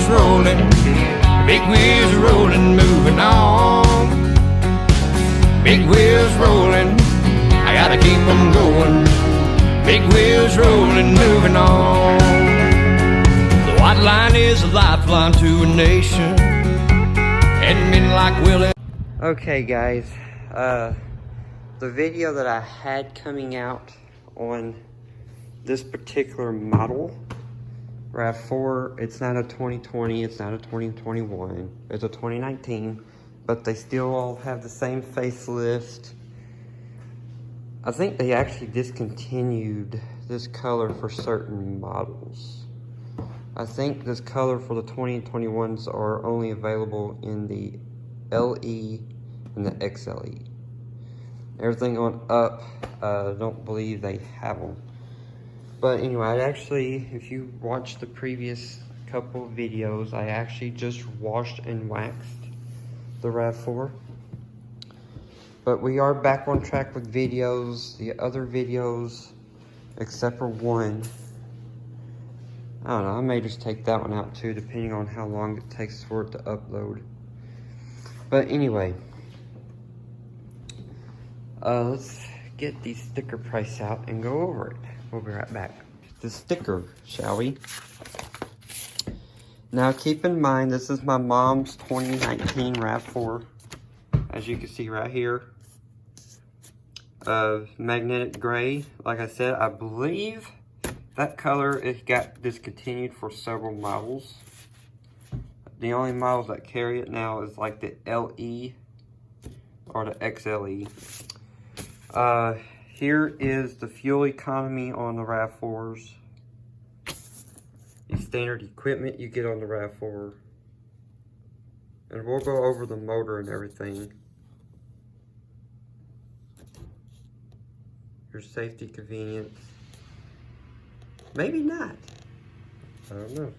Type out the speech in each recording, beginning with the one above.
rolling, big wheels rolling, moving on. Big wheels rolling, I gotta keep them going. Big wheels rolling, moving on. The white line is a lifeline to a nation, and men like Willie. Okay guys, the video that I had coming out on this particular model, RAV4, it's not a 2020, it's not a 2021, it's a 2019, but they still all have the same facelift. I think they actually discontinued this color for certain models. I think this color for the 2021s are only available in the LE and the XLE. Everything on up, don't believe they have them. But anyway, I actually, if you watch the previous couple of videos, I actually just washed and waxed the RAV4. But we are back on track with videos. The other videos, except for one, I don't know, I may just take that one out too, depending on how long it takes for it to upload. But anyway, let's get the sticker price out and go over it. We'll be right back. The sticker, shall we? Now keep in mind, this is my mom's 2019 RAV4. As you can see right here. Magnetic gray. Like I said, I believe that color, it got discontinued for several models. The only models that carry it now is like the LE or the XLE. Here is the fuel economy on the RAV4s. The standard equipment you get on the RAV4. And we'll go over the motor and everything. Your safety convenience. Maybe not. I don't know.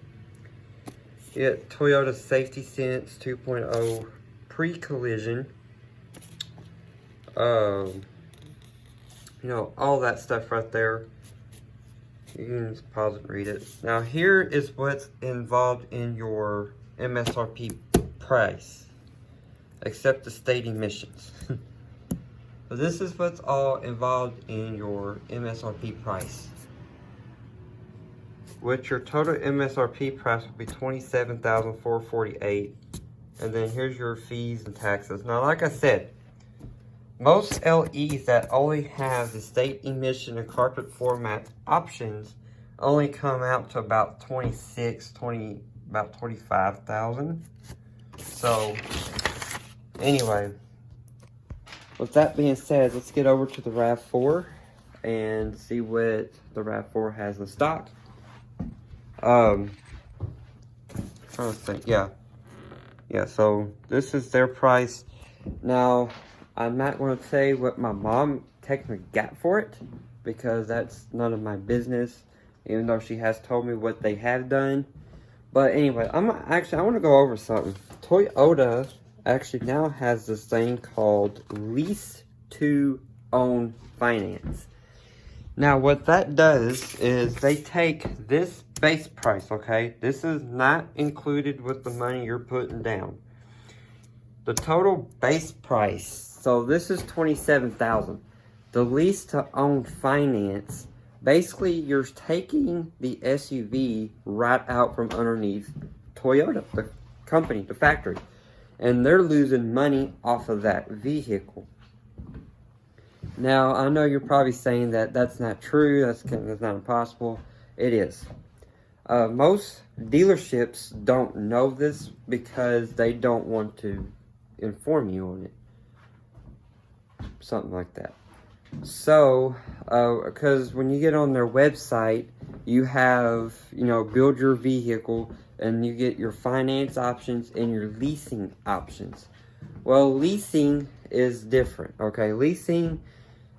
You get Toyota Safety Sense 2.0 pre-collision. You know, all that stuff right there. You can just pause and read it. Now here is what's involved in your MSRP price, except the state emissions. So this is what's all involved in your MSRP price. Which your total MSRP price will be $27,448, and then here's your fees and taxes. Now, like I said, most LEs that only have the state emission and carpet format options only come out to about about 25,000. So, anyway, with that being said, let's get over to the RAV4 and see what the RAV4 has in stock. Trying to think, yeah, so this is their price. Now, I'm not going to say what my mom technically got for it, because that's none of my business, even though she has told me what they have done. But anyway, I want to go over something. Toyota actually now has this thing called lease to own finance. Now what that does is they take this base price, okay? This is not included with the money you're putting down. The total base price, so this is $27,000. The lease to own finance, basically you're taking the SUV right out from underneath Toyota, the company, the factory. And they're losing money off of that vehicle. Now, I know you're probably saying that that's not true, that's not impossible. It is. Most dealerships don't know this because they don't want to inform you on it. Something like that. So, because when you get on their website, you have, you know, build your vehicle, and you get your finance options and your leasing options. Well, leasing is different, okay? Leasing,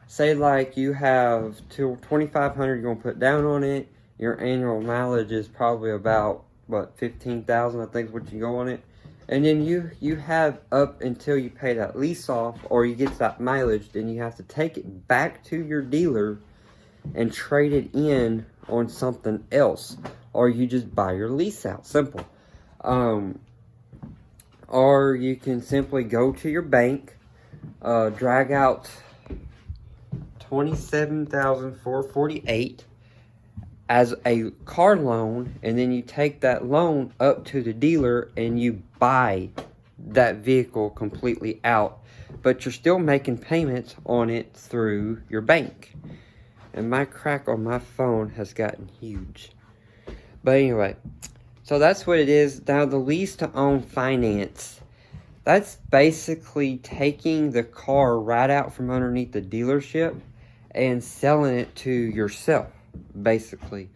say like you have $2,500 you're gonna put down on it. Your annual mileage is probably about, what, 15,000, I think is what you go on it. And then you have up until you pay that lease off, or you get that mileage, then you have to take it back to your dealer and trade it in on something else, or you just buy your lease out. Simple. Or you can simply go to your bank, drag out $27,448 as a car loan, and then you take that loan up to the dealer and you buy that vehicle completely out, but you're still making payments on it through your bank. And my crack on my phone has gotten huge. But anyway, so that's what it is. Now, the lease to own finance, that's basically taking the car right out from underneath the dealership and selling it to yourself, basically.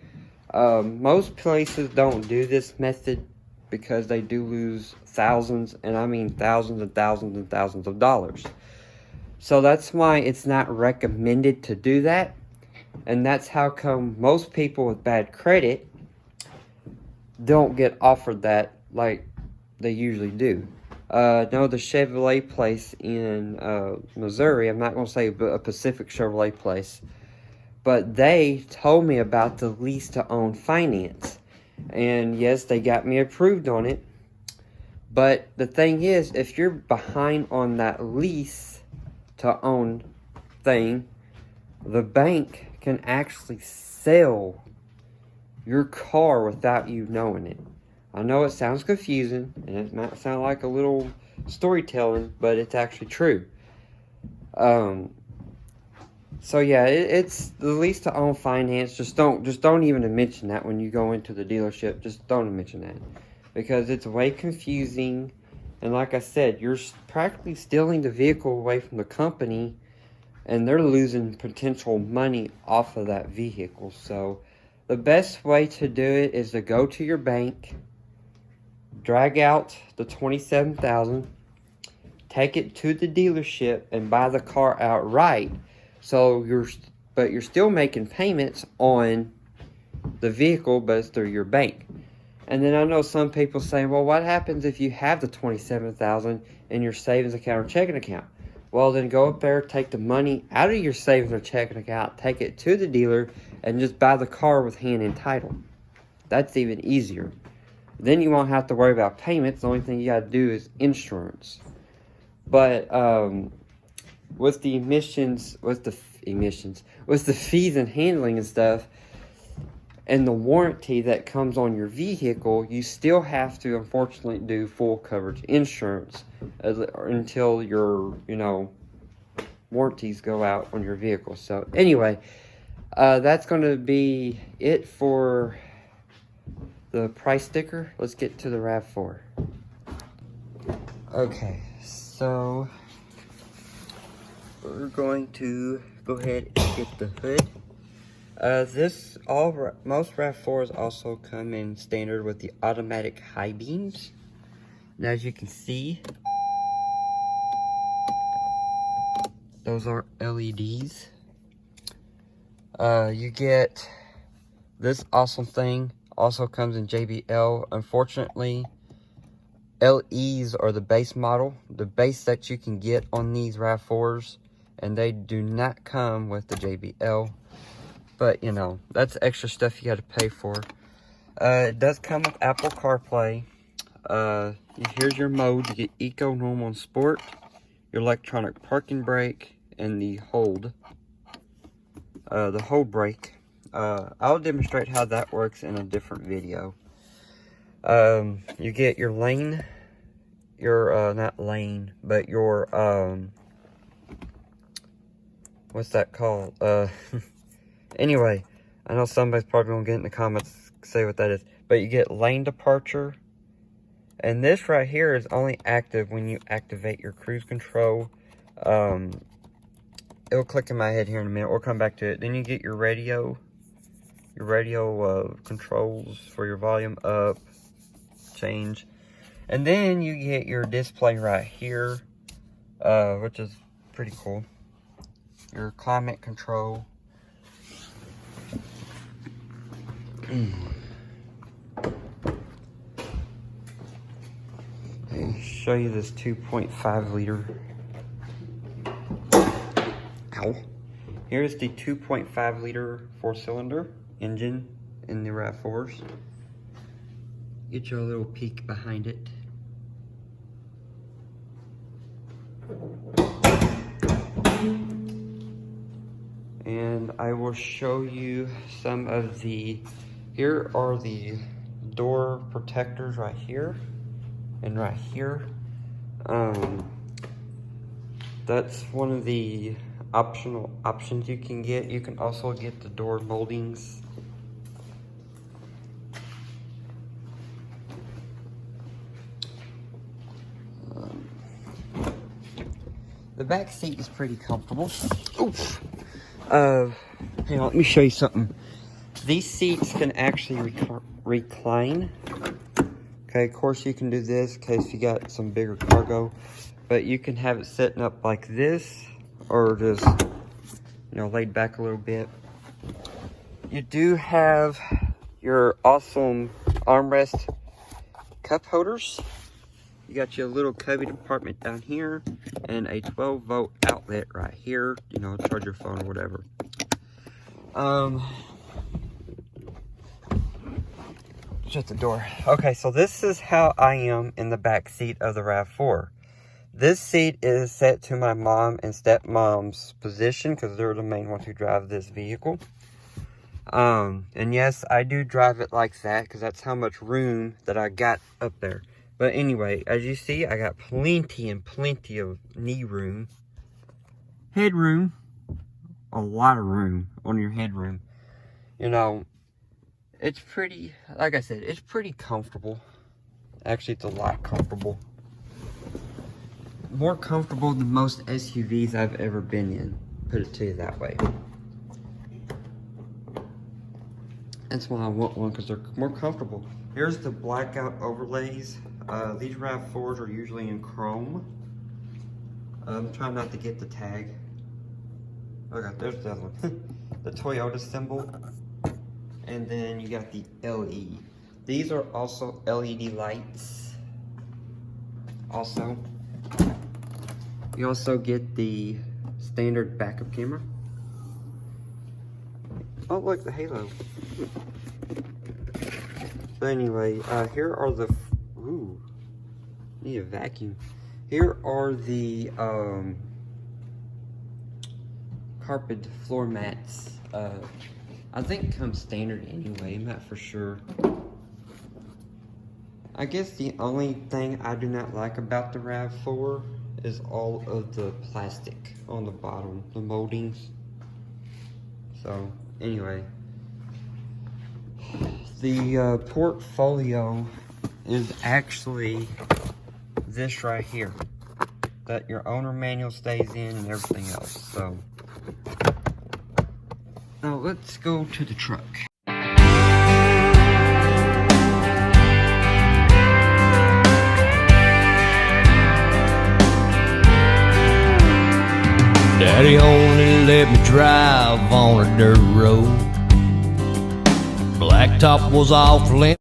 Most places don't do this method because they do lose thousands, and I mean thousands and thousands and thousands of dollars. So that's why it's not recommended to do that. And that's how come most people with bad credit don't get offered that like they usually do. No, the Chevrolet place in Missouri, I'm not going to say a Pacific Chevrolet place, but they told me about the lease to own finance. And yes, they got me approved on it. But the thing is, if you're behind on that lease to own thing, the bank can actually sell your car without you knowing it. I know it sounds confusing, and it might sound like a little storytelling, but it's actually true. So yeah, it's the lease to own finance. Just don't even mention that when you go into the dealership. Just don't mention that, because it's way confusing. And like I said, you're practically stealing the vehicle away from the company, and they're losing potential money off of that vehicle. So the best way to do it is to go to your bank, drag out the $27,000, take it to the dealership, and buy the car outright. So you're still making payments on the vehicle, but it's through your bank. And then I know some people say, well, what happens if you have the $27,000 in your savings account or checking account? Well, then go up there, take the money out of your savings or checking account, take it to the dealer, and just buy the car with hand and title. That's even easier. Then you won't have to worry about payments. The only thing you got to do is insurance. But with the fees and handling and stuff, and the warranty that comes on your vehicle, you still have to, unfortunately, do full coverage insurance until your, warranties go out on your vehicle. So anyway, that's going to be it for the price sticker. Let's get to the RAV4. Okay, so we're going to go ahead and get the hood. Most RAV4s also come in standard with the automatic high beams. And as you can see, those are LEDs. You get this awesome thing, also comes in JBL. Unfortunately, LEs are the base model, the base that you can get on these RAV4s, and they do not come with the JBL. But, that's extra stuff you got to pay for. It does come with Apple CarPlay. Here's your mode. You get Eco, Normal, and Sport. Your electronic parking brake, and the hold brake. I'll demonstrate how that works in a different video. You get your lane, not lane, but your, what's that called? Anyway, I know somebody's probably going to get in the comments say what that is. But you get lane departure. And this right here is only active when you activate your cruise control. It'll click in my head here in a minute. We'll come back to it. Then you get your radio. Your radio controls for your volume up, change. And then you get your display right here, which is pretty cool. Your climate control. Let me show you this 2.5 liter. Ow. Here's the 2.5 liter 4-cylinder engine in the RAV4s. get you a little peek behind it. And I will show you some of the, here are the door protectors right here and right here. That's one of the optional options you can get. You can also get the door moldings. The back seat is pretty comfortable. Oof. Hang on, let me show you something. These seats can actually recline. Okay, of course you can do this in case you got some bigger cargo, but you can have it sitting up like this, or just, you know, laid back a little bit. You do have your awesome armrest cup holders. You got your little cubby compartment down here and a 12-volt outlet right here, you know, charge your phone or whatever. Shut the door. Okay, so this is how I am in the back seat of the RAV4. This seat is set to my mom and stepmom's position because they're the main ones who drive this vehicle. And yes, I do drive it like that because that's how much room that I got up there. But anyway, as you see, I got plenty and plenty of knee room. Headroom. A lot of room on your headroom. You know, it's pretty, like I said, it's pretty comfortable. Actually, it's a lot comfortable. More comfortable than most SUVs I've ever been in. Put it to you that way. That's why I want one, because they're more comfortable. Here's the Blackout Overlays. These RAV4s are usually in chrome. I'm trying not to get the tag. Okay, there's the other one. The Toyota symbol. And then you got the LED. These are also LED lights. Also, you also get the standard backup camera. Oh, look, the halo. So anyway, here are the, ooh, need a vacuum. Here are the carpet floor mats. I think comes standard anyway, I'm not for sure. I guess the only thing I do not like about the RAV4 is all of the plastic on the bottom, the moldings. So anyway, the portfolio is actually this right here, that your owner manual stays in and everything else. So now let's go to the truck. Daddy only let me drive on a dirt road. Blacktop was off limits.